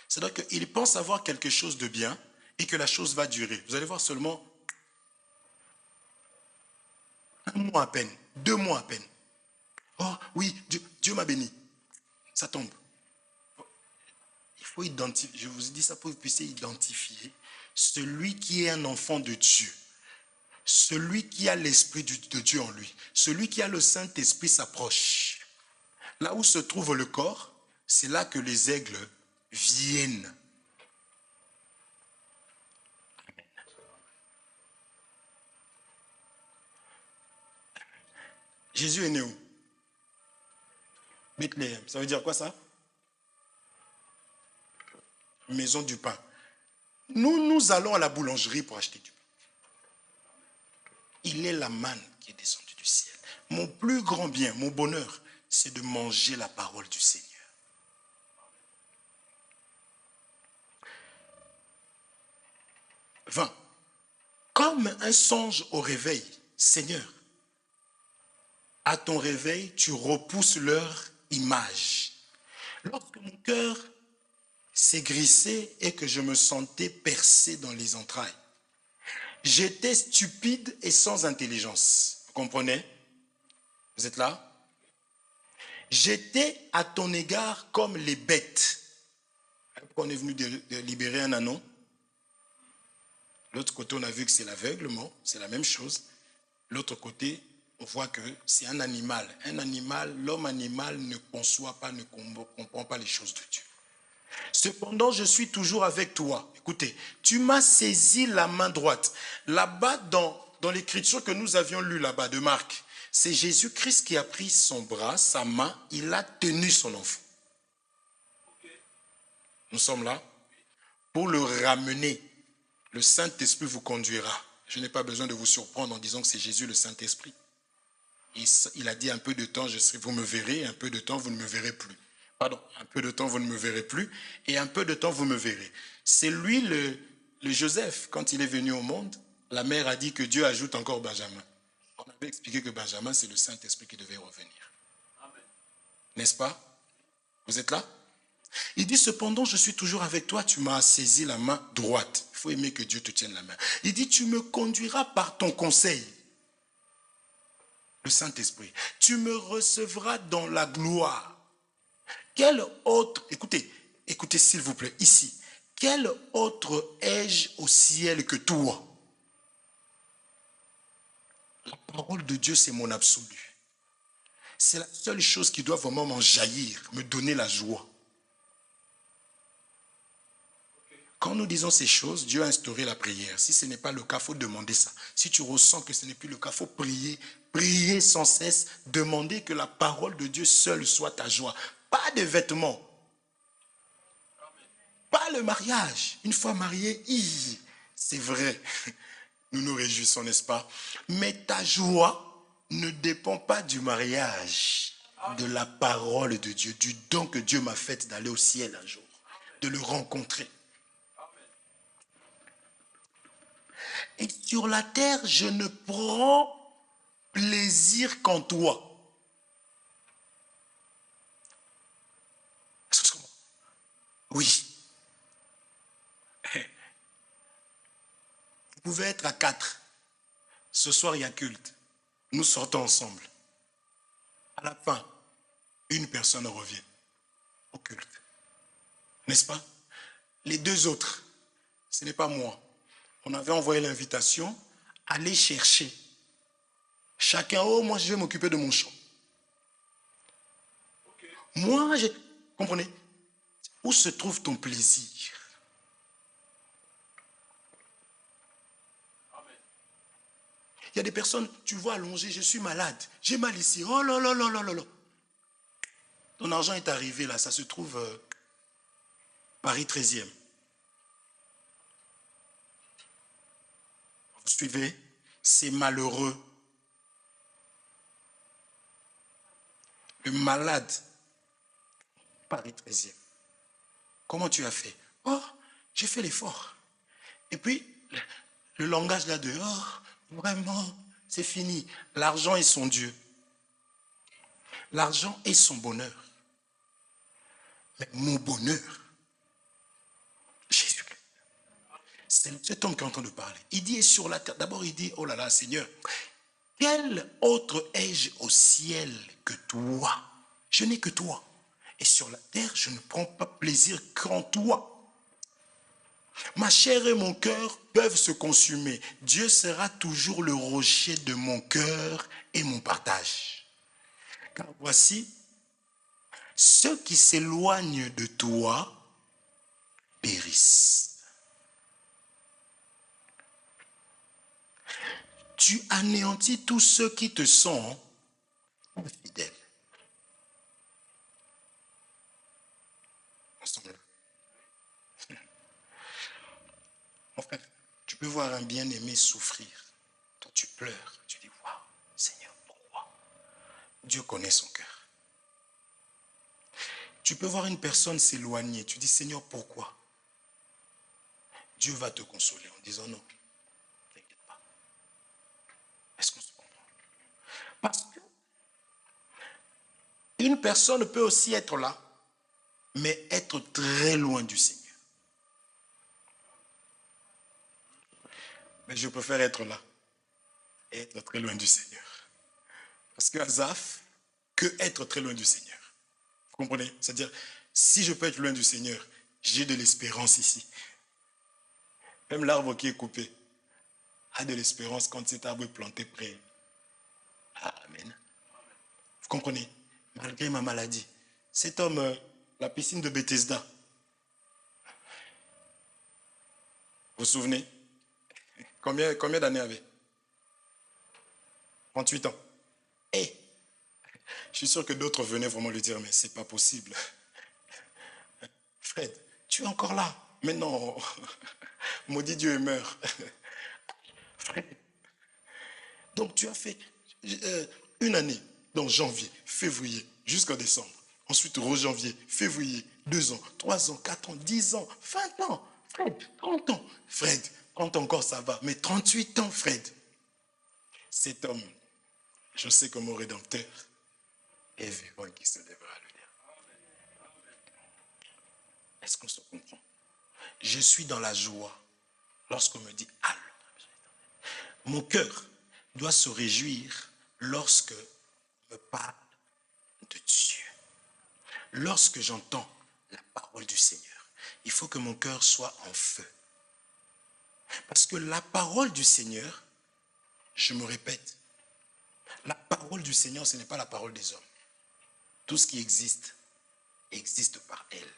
C'est-à-dire qu'ils pensent avoir quelque chose de bien et que la chose va durer. Vous allez voir seulement 1 mois à peine, 2 mois à peine. Oh oui, Dieu m'a béni. Ça tombe. Il faut identifier, je vous dis ça pour que vous puissiez identifier celui qui est un enfant de Dieu. Celui qui a l'esprit de Dieu en lui. Celui qui a le Saint-Esprit s'approche. Là où se trouve le corps, c'est là que les aigles viennent. Jésus est né où? Bethléem. Ça veut dire quoi ça? Maison du pain. Nous allons à la boulangerie pour acheter du pain. Il est la manne qui est descendue du ciel. Mon plus grand bien, mon bonheur, c'est de manger la parole du Seigneur. 20. Comme un songe au réveil, Seigneur, à ton réveil, tu repousses leur image. Lorsque mon cœur s'aigrissait et que je me sentais percé dans les entrailles, j'étais stupide et sans intelligence. Vous comprenez? Vous êtes là? J'étais à ton égard comme les bêtes. Pourquoi on est venu de libérer un ânon? L'autre côté, on a vu que c'est l'aveuglement, c'est la même chose. L'autre côté, on voit que c'est un animal. Un animal, l'homme animal ne conçoit pas, ne comprend pas les choses de Dieu. Cependant, je suis toujours avec toi. Écoutez, tu m'as saisi la main droite. Là-bas, dans l'écriture que nous avions lue là-bas de Marc, c'est Jésus-Christ qui a pris son bras, sa main, il a tenu son enfant. Nous sommes là pour le ramener. Le Saint-Esprit vous conduira. Je n'ai pas besoin de vous surprendre en disant que c'est Jésus le Saint-Esprit. Il a dit un peu de temps, vous me verrez, un peu de temps, vous ne me verrez plus. Pardon, un peu de temps, vous ne me verrez plus, et un peu de temps, vous me verrez. C'est lui, le Joseph, quand il est venu au monde, la mère a dit que Dieu ajoute encore Benjamin. On avait expliqué que Benjamin, c'est le Saint-Esprit qui devait revenir. N'est-ce pas? Vous êtes là? Il dit, cependant, je suis toujours avec toi, tu m'as saisi la main droite. Il faut aimer que Dieu te tienne la main. Il dit, tu me conduiras par ton conseil. Le Saint-Esprit. Tu me recevras dans la gloire. Quel autre, écoutez s'il vous plaît, ici. Quel autre ai-je au ciel que toi? La parole de Dieu, c'est mon absolu. C'est la seule chose qui doit vraiment m'en jaillir, me donner la joie. Quand nous disons ces choses, Dieu a instauré la prière. Si ce n'est pas le cas, il faut demander ça. Si tu ressens que ce n'est plus le cas, il faut prier. Prier sans cesse. Demander que la parole de Dieu seule soit ta joie. Pas de vêtements. Pas le mariage. Une fois marié, c'est vrai. Nous nous réjouissons, n'est-ce pas? Mais ta joie ne dépend pas du mariage, de la parole de Dieu, du don que Dieu m'a fait d'aller au ciel un jour, de le rencontrer. Et sur la terre, je ne prends plaisir qu'en toi. Oui. Vous pouvez être à 4. Ce soir, il y a culte. Nous sortons ensemble. À la fin, une personne revient au culte. N'est-ce pas? Les deux autres, ce n'est pas moi. On avait envoyé l'invitation, allez chercher. Chacun, moi je vais m'occuper de mon champ. Moi, comprenez? Où se trouve ton plaisir? Il y a des personnes, tu vois allongé, je suis malade, j'ai mal ici, oh là là là là là là. Ton argent est arrivé là, ça se trouve Paris 13e. Vous suivez? C'est malheureux. Le malade, Paris 13e. Comment tu as fait? Oh, j'ai fait l'effort. Et puis, le langage là dehors, vraiment, c'est fini. L'argent est son Dieu. L'argent est son bonheur. Mais mon bonheur, Jésus. C'est cet homme qui est en train de parler. Il dit, et sur la terre, d'abord il dit, oh là là, Seigneur, quel autre ai-je au ciel que toi? Je n'ai que toi. Et sur la terre, je ne prends pas plaisir qu'en toi. Ma chair et mon cœur peuvent se consumer. Dieu sera toujours le rocher de mon cœur et mon partage. Car voici, ceux qui s'éloignent de toi périssent. Tu anéantis tous ceux qui te sont infidèle. Ensemble. Mon frère, tu peux voir un bien-aimé souffrir. Toi, tu pleures. Tu dis, waouh, Seigneur, pourquoi? Dieu connaît son cœur. Tu peux voir une personne s'éloigner. Tu dis, Seigneur, pourquoi? Dieu va te consoler en disant, non, t'inquiète pas. Est-ce qu'on se comprend? Parce que une personne peut aussi être là, mais être très loin du Seigneur. Mais je préfère être là et être très loin du Seigneur. Parce que Asaph, que être très loin du Seigneur. Vous comprenez? C'est-à-dire, si je peux être loin du Seigneur, j'ai de l'espérance ici. Même l'arbre qui est coupé a de l'espérance quand cet arbre est planté près. Amen. Vous comprenez? Malgré ma maladie. Cet homme, la piscine de Bethesda. Vous vous souvenez? Combien d'années avait? 38 ans. Et je suis sûr que d'autres venaient vraiment lui dire, mais c'est pas possible. Fred, tu es encore là. Mais non, maudit Dieu et meurt. Fred. Donc tu as fait une année, donc janvier, février, jusqu'en décembre. Ensuite, janvier, février, 2 ans, 3 ans, 4 ans, 10 ans, 20 ans. Fred, 30 ans. Fred, 30 ans encore ça va, mais 38 ans, Fred. Cet homme, je sais que mon rédempteur est vivant et qui se lèvera à le dire. Est-ce qu'on se comprend? Je suis dans la joie lorsqu'on me dit allons. Mon cœur doit se réjouir lorsque on me parle de Dieu. Lorsque j'entends la parole du Seigneur, il faut que mon cœur soit en feu. Parce que la parole du Seigneur, je me répète, la parole du Seigneur, ce n'est pas la parole des hommes. Tout ce qui existe, existe par elle.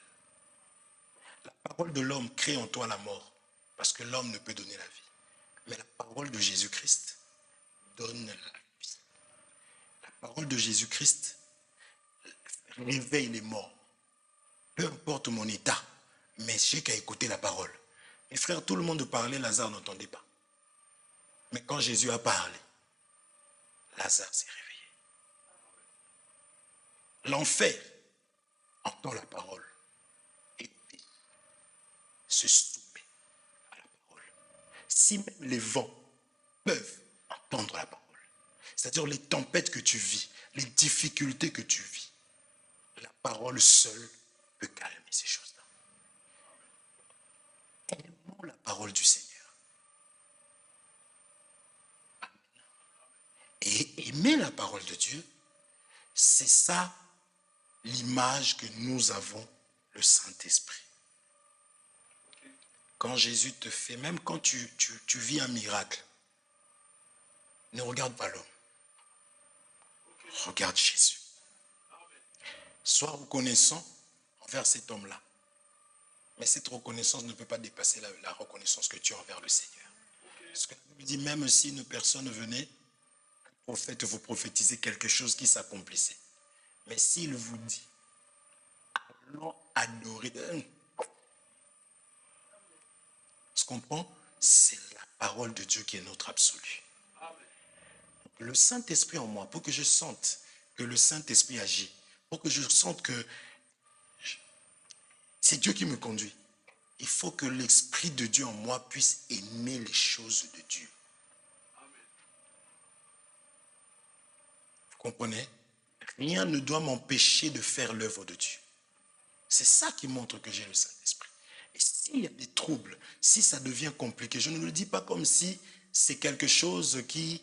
La parole de l'homme crée en toi la mort, parce que l'homme ne peut donner la vie. Mais la parole de Jésus-Christ donne la vie. La parole de Jésus-Christ réveille les morts. Peu importe mon état, mais j'ai qu'à écouter la parole. Mes frères, tout le monde parlait, Lazare n'entendait pas. Mais quand Jésus a parlé, Lazare s'est réveillé. L'enfer entend la parole et se soumet à la parole. Si même les vents peuvent entendre la parole, c'est-à-dire les tempêtes que tu vis, les difficultés que tu vis, la parole seule peut calmer ces choses-là. Aimons la parole du Seigneur. Et aimer la parole de Dieu, c'est ça l'image que nous avons, le Saint-Esprit. Quand Jésus te fait, même quand tu vis un miracle, ne regarde pas l'homme. Regarde Jésus. Sois reconnaissant envers cet homme-là. Mais cette reconnaissance ne peut pas dépasser la reconnaissance que tu as envers le Seigneur. Parce que la Bible dit, même si une personne venait, un prophète vous prophétisait quelque chose qui s'accomplissait. Mais s'il vous dit, allons adorer, tu comprends? C'est la parole de Dieu qui est notre absolu. Le Saint-Esprit en moi, pour que je sente que le Saint-Esprit agit, pour que je sente que c'est Dieu qui me conduit, il faut que l'Esprit de Dieu en moi puisse aimer les choses de Dieu. Vous comprenez? Rien ne doit m'empêcher de faire l'œuvre de Dieu. C'est ça qui montre que j'ai le Saint-Esprit. Et s'il y a des troubles, si ça devient compliqué, je ne le dis pas comme si c'est quelque chose qui...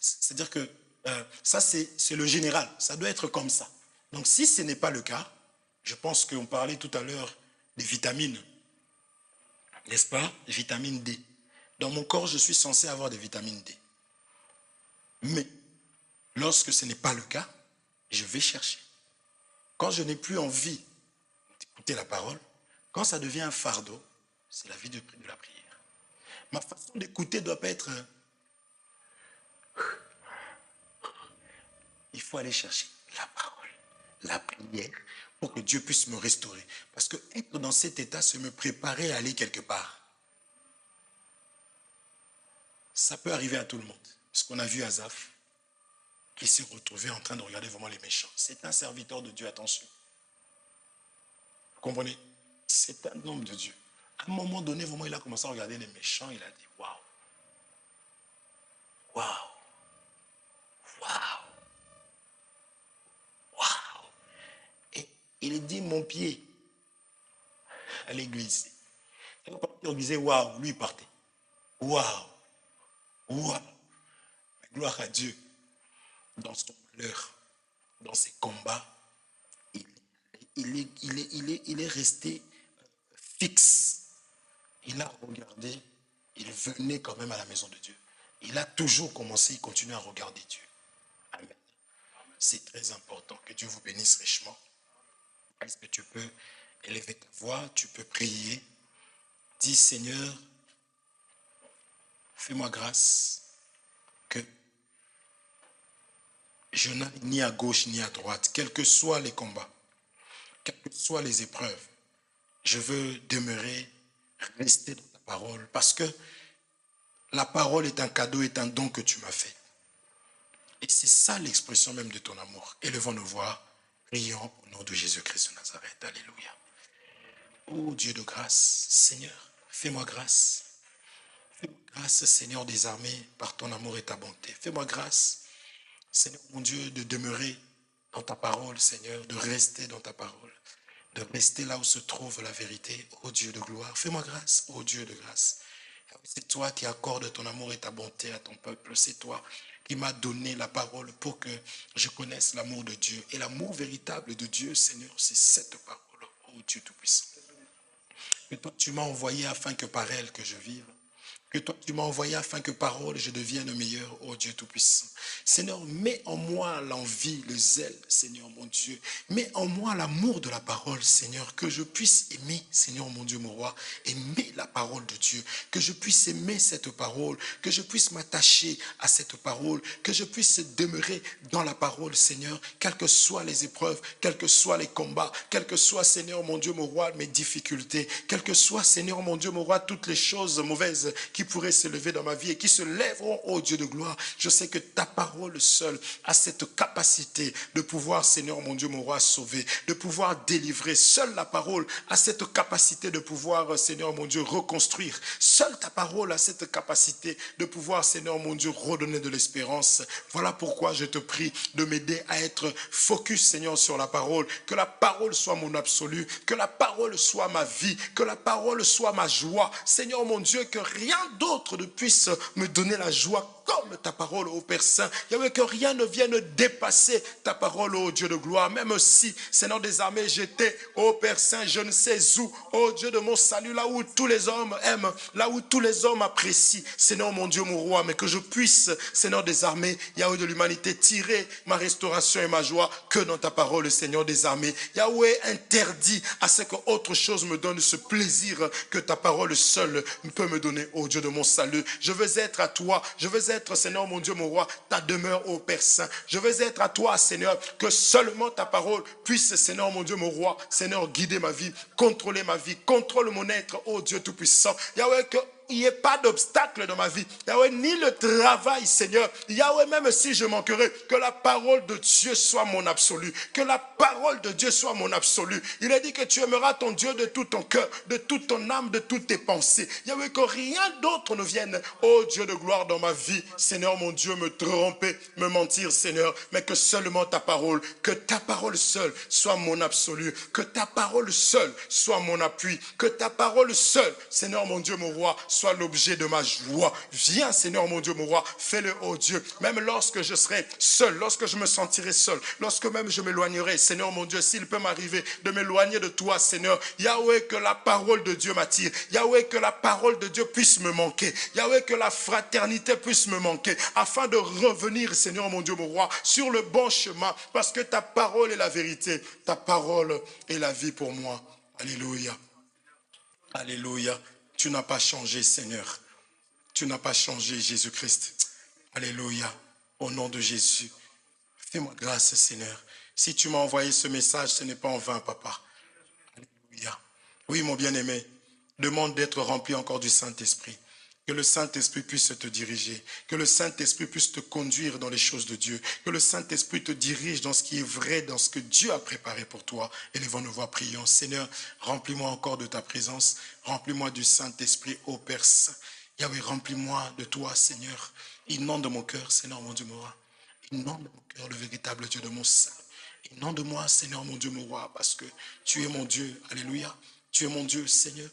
c'est-à-dire que ça, c'est le général. Ça doit être comme ça. Donc, si ce n'est pas le cas, je pense qu'on parlait tout à l'heure des vitamines. N'est-ce pas? Vitamine D. Dans mon corps, je suis censé avoir des vitamines D. Mais, lorsque ce n'est pas le cas, je vais chercher. Quand je n'ai plus envie d'écouter la parole, quand ça devient un fardeau, c'est la vie de la prière. Ma façon d'écouter ne doit pas être... faut aller chercher la parole, la prière, pour que Dieu puisse me restaurer. Parce que être dans cet état, c'est me préparer à aller quelque part. Ça peut arriver à tout le monde. Parce qu'on a vu Asaph, qui s'est retrouvé en train de regarder vraiment les méchants. C'est un serviteur de Dieu, attention. Vous comprenez? C'est un homme de Dieu. À un moment donné, vraiment, il a commencé à regarder les méchants. Il a dit, waouh, waouh, waouh, waouh. Et il dit, mon pied à l'église. Il disait, waouh, lui, il partait. Waouh, waouh. Gloire à Dieu. Dans son malheur, dans ses combats, il est resté fixe. Il a regardé, il venait quand même à la maison de Dieu. Il a toujours commencé, il continue à regarder Dieu. Amen. C'est très important. Que Dieu vous bénisse richement. Est-ce que tu peux élever ta voix, tu peux prier. Dis, Seigneur, fais-moi grâce que je n'aille ni à gauche ni à droite, quels que soient les combats, quelles que soient les épreuves. Je veux demeurer, rester dans ta parole, parce que la parole est un cadeau, est un don que tu m'as fait. Et c'est ça l'expression même de ton amour. Élevons nos voix, prions au nom de Jésus-Christ de Nazareth. Alléluia. Oh Dieu de grâce, Seigneur, fais-moi grâce. Fais-moi grâce, Seigneur des armées, par ton amour et ta bonté. Fais-moi grâce, Seigneur mon Dieu, de demeurer dans ta parole, Seigneur, de rester dans ta parole, de rester là où se trouve la vérité, ô Dieu de gloire. Fais-moi grâce, ô Dieu de grâce. C'est toi qui accordes ton amour et ta bonté à ton peuple. C'est toi qui m'as donné la parole pour que je connaisse l'amour de Dieu. Et l'amour véritable de Dieu, Seigneur, c'est cette parole, ô Dieu Tout-Puissant. Que toi, tu m'as envoyé afin que par elle que je vive. Que toi, tu m'as envoyé afin que par parole je devienne meilleur, ô Dieu Tout-Puissant. Seigneur, mets en moi l'envie, le zèle, Seigneur mon Dieu. Mets en moi l'amour de la parole, Seigneur, que je puisse aimer, Seigneur mon Dieu, mon roi, aimer la parole de Dieu. Que je puisse aimer cette parole, que je puisse m'attacher à cette parole, que je puisse demeurer dans la parole, Seigneur, quelles que soient les épreuves, quels que soient les combats, quelles que soient, Seigneur mon Dieu, mon roi, mes difficultés, quelles que soient, Seigneur mon Dieu, mon roi, toutes les choses mauvaises qui pourraient se lever dans ma vie et qui se lèveront, ô Dieu de gloire. Je sais que ta parole seule a cette capacité de pouvoir, Seigneur mon Dieu, mon roi, sauver, de pouvoir délivrer. Seule la parole a cette capacité de pouvoir, Seigneur mon Dieu, reconstruire. Seule ta parole a cette capacité de pouvoir, Seigneur mon Dieu, redonner de l'espérance. Voilà pourquoi je te prie de m'aider à être focus, Seigneur, sur la parole. Que la parole soit mon absolu, que la parole soit ma vie, que la parole soit ma joie. Seigneur mon Dieu, que rien d'autre ne puisse me donner la joie comme ta parole, ô Père Saint. Yahweh, que rien ne vienne dépasser ta parole, ô Dieu de gloire. Même si, Seigneur des armées, j'étais, ô Père Saint, je ne sais où, ô Dieu de mon salut, là où tous les hommes aiment, là où tous les hommes apprécient, Seigneur mon Dieu, mon roi, mais que je puisse, Seigneur des armées, Yahweh de l'humanité, tirer ma restauration et ma joie que dans ta parole, Seigneur des armées. Yahweh interdit à ce que autre chose me donne ce plaisir que ta parole seule peut me donner, ô Dieu de mon salut. Je veux être à toi, je veux être, Seigneur mon Dieu, mon roi, ta demeure, ô Père Saint. Je veux être à toi, Seigneur, que seulement ta parole puisse, Seigneur mon Dieu, mon roi, Seigneur, guider ma vie, contrôler ma vie, contrôle mon être, ô Dieu Tout-Puissant. Yahweh, que il n'y ait pas d'obstacle dans ma vie. Yahweh, ni le travail, Seigneur. Yahweh, même si je manquerai, que la parole de Dieu soit mon absolu. Que la parole de Dieu soit mon absolu. Il a dit que tu aimeras ton Dieu de tout ton cœur, de toute ton âme, de toutes tes pensées. Yahweh, que rien d'autre ne vienne, ô Dieu de gloire, dans ma vie. Seigneur, mon Dieu, me tromper, me mentir, Seigneur. Mais que seulement ta parole, que ta parole seule soit mon absolu. Que ta parole seule soit mon appui. Que ta parole seule, Seigneur, mon Dieu, mon roi, soit l'objet de ma joie. Viens, Seigneur mon Dieu, mon roi, fais-le, oh Dieu. Même lorsque je serai seul, lorsque je me sentirai seul, lorsque même je m'éloignerai, Seigneur mon Dieu, s'il peut m'arriver de m'éloigner de toi, Seigneur, Yahweh, que la parole de Dieu m'attire. Yahweh, que la parole de Dieu puisse me manquer. Yahweh, que la fraternité puisse me manquer, afin de revenir, Seigneur mon Dieu, mon roi, sur le bon chemin, parce que ta parole est la vérité, ta parole est la vie pour moi. Alléluia. Alléluia. Tu n'as pas changé, Seigneur. Tu n'as pas changé, Jésus-Christ. Alléluia. Au nom de Jésus. Fais-moi grâce, Seigneur. Si tu m'as envoyé ce message, ce n'est pas en vain, papa. Alléluia. Oui, mon bien-aimé, demande d'être rempli encore du Saint-Esprit. Que le Saint-Esprit puisse te diriger, que le Saint-Esprit puisse te conduire dans les choses de Dieu, que le Saint-Esprit te dirige dans ce qui est vrai, dans ce que Dieu a préparé pour toi. Élevons nos voix, prions. Seigneur, remplis-moi encore de ta présence, remplis-moi du Saint-Esprit, ô Père Saint. Yahweh, remplis-moi de toi, Seigneur. Inonde mon cœur, Seigneur, mon Dieu, mon roi. Inonde mon cœur, le véritable Dieu de mon salut. Inonde-moi, Seigneur, mon Dieu, mon roi, parce que tu es mon Dieu. Alléluia. Tu es mon Dieu, Seigneur.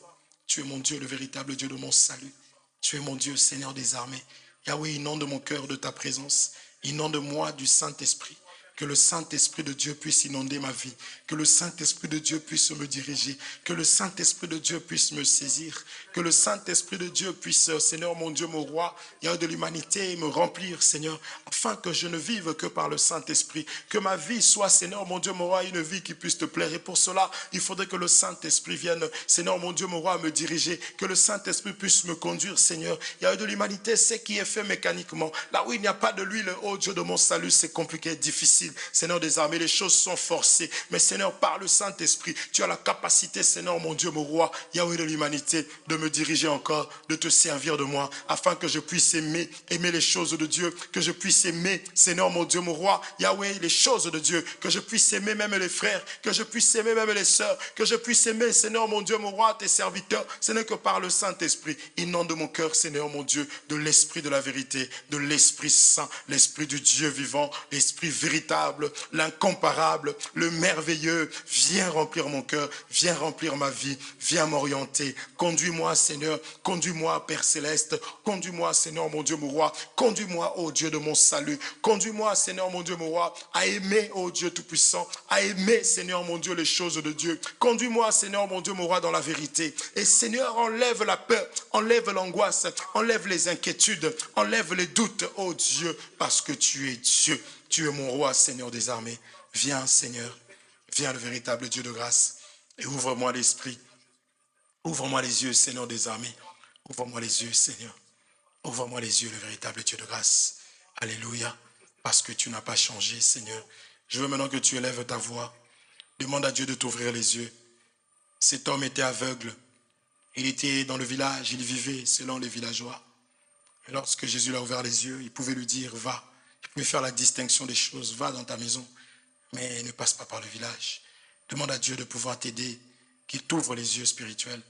Tu es mon Dieu, le véritable Dieu de mon salut. Tu es mon Dieu, Seigneur des armées. Yahweh, inonde mon cœur de ta présence. Inonde-moi du Saint-Esprit. Que le Saint-Esprit de Dieu puisse inonder ma vie. Que le Saint-Esprit de Dieu puisse me diriger. Que le Saint-Esprit de Dieu puisse me saisir. Que le Saint-Esprit de Dieu puisse, Seigneur, mon Dieu, mon roi, Yahweh de l'humanité, me remplir, Seigneur, afin que je ne vive que par le Saint-Esprit. Que ma vie soit, Seigneur, mon Dieu, mon roi, une vie qui puisse te plaire. Et pour cela, il faudrait que le Saint-Esprit vienne, Seigneur, mon Dieu, mon roi, me diriger. Que le Saint-Esprit puisse me conduire, Seigneur. Yahweh de l'humanité, c'est qui est fait mécaniquement. Là où il n'y a pas de l'huile, oh Dieu de mon salut, c'est compliqué, difficile. Seigneur des armées, les choses sont forcées. Mais Seigneur, par le Saint-Esprit, tu as la capacité, Seigneur, mon Dieu, mon roi, Yahweh de l'humanité, de me diriger encore, de te servir de moi, afin que je puisse aimer les choses de Dieu, que je puisse aimer, Seigneur, mon Dieu, mon roi, Yahweh, les choses de Dieu, que je puisse aimer même les frères, que je puisse aimer même les sœurs, que je puisse aimer, Seigneur, mon Dieu, mon roi, tes serviteurs. Ce n'est que par le Saint-Esprit. Inonde mon cœur, Seigneur, mon Dieu, de l'Esprit de la vérité, de l'Esprit Saint, l'Esprit du Dieu vivant, l'Esprit véritable, l'incomparable, le merveilleux. Viens remplir mon cœur, viens remplir ma vie, viens m'orienter. Conduis-moi, Seigneur, conduis-moi, Père Céleste, conduis-moi, Seigneur, mon Dieu, mon roi, conduis-moi, ô Dieu de mon salut, conduis-moi, Seigneur, mon Dieu, mon roi, à aimer, ô Dieu Tout-Puissant, à aimer, Seigneur, mon Dieu, les choses de Dieu. Conduis-moi, Seigneur, mon Dieu, mon roi, dans la vérité. Et Seigneur, enlève la peur, enlève l'angoisse, enlève les inquiétudes, enlève les doutes, ô Dieu, parce que tu es Dieu. Tu es mon roi, Seigneur des armées. Viens, Seigneur, viens le véritable Dieu de grâce et ouvre-moi l'esprit. Ouvre-moi les yeux, Seigneur des armées. Ouvre-moi les yeux, Seigneur. Ouvre-moi les yeux, le véritable Dieu de grâce. Alléluia. Parce que tu n'as pas changé, Seigneur. Je veux maintenant que tu élèves ta voix. Demande à Dieu de t'ouvrir les yeux. Cet homme était aveugle. Il était dans le village, il vivait selon les villageois. Et lorsque Jésus l'a ouvert les yeux, il pouvait lui dire, va. Il pouvait faire la distinction des choses, va dans ta maison. Mais ne passe pas par le village. Demande à Dieu de pouvoir t'aider, qu'il t'ouvre les yeux spirituels,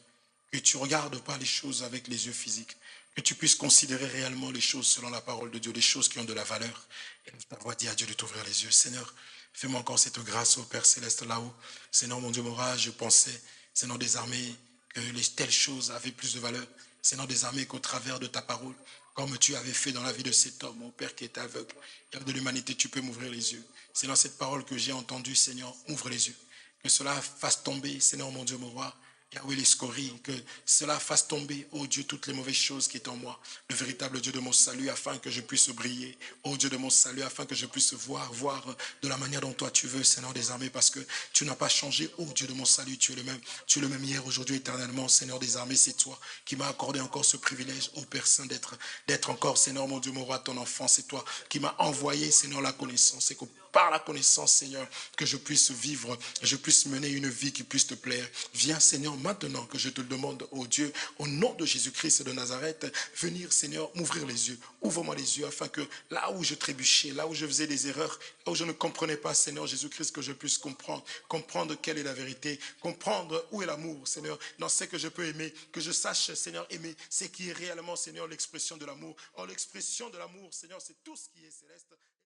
que tu ne regardes pas les choses avec les yeux physiques, que tu puisses considérer réellement les choses selon la parole de Dieu, les choses qui ont de la valeur. Et ta voix dit à Dieu de t'ouvrir les yeux. Seigneur, fais-moi encore cette grâce au Père Céleste là-haut. Seigneur, mon Dieu, mon roi, je pensais, Seigneur des armées, que les telles choses avaient plus de valeur. Seigneur des armées, qu'au travers de ta parole, comme tu avais fait dans la vie de cet homme, mon Père qui est aveugle, Père de l'humanité, tu peux m'ouvrir les yeux. C'est dans cette parole que j'ai entendue, Seigneur, ouvre les yeux. Que cela fasse tomber, Seigneur, mon Dieu, mon roi, Yahweh les scories, que cela fasse tomber, ô Dieu, toutes les mauvaises choses qui est en moi, le véritable Dieu de mon salut, afin que je puisse briller, ô Dieu de mon salut, afin que je puisse voir de la manière dont toi tu veux, Seigneur des armées, parce que tu n'as pas changé, ô Dieu de mon salut, tu es le même hier, aujourd'hui, éternellement, Seigneur des armées, c'est toi qui m'as accordé encore ce privilège, ô Père Saint, d'être encore, Seigneur, mon Dieu, mon roi, ton enfant, c'est toi qui m'as envoyé, Seigneur, la connaissance, et que par la connaissance, Seigneur, que je puisse vivre, je puisse mener une vie qui puisse te plaire. Viens, Seigneur, maintenant que je te le demande, ô Dieu, au nom de Jésus-Christ de Nazareth, venir, Seigneur, m'ouvrir les yeux. Ouvre-moi les yeux afin que là où je trébuchais, là où je faisais des erreurs, là où je ne comprenais pas, Seigneur Jésus-Christ, que je puisse comprendre quelle est la vérité, comprendre où est l'amour, Seigneur, dans ce que je peux aimer, que je sache, Seigneur, aimer, ce qui est réellement, Seigneur, l'expression de l'amour. Or, l'expression de l'amour, Seigneur, c'est tout ce qui est céleste.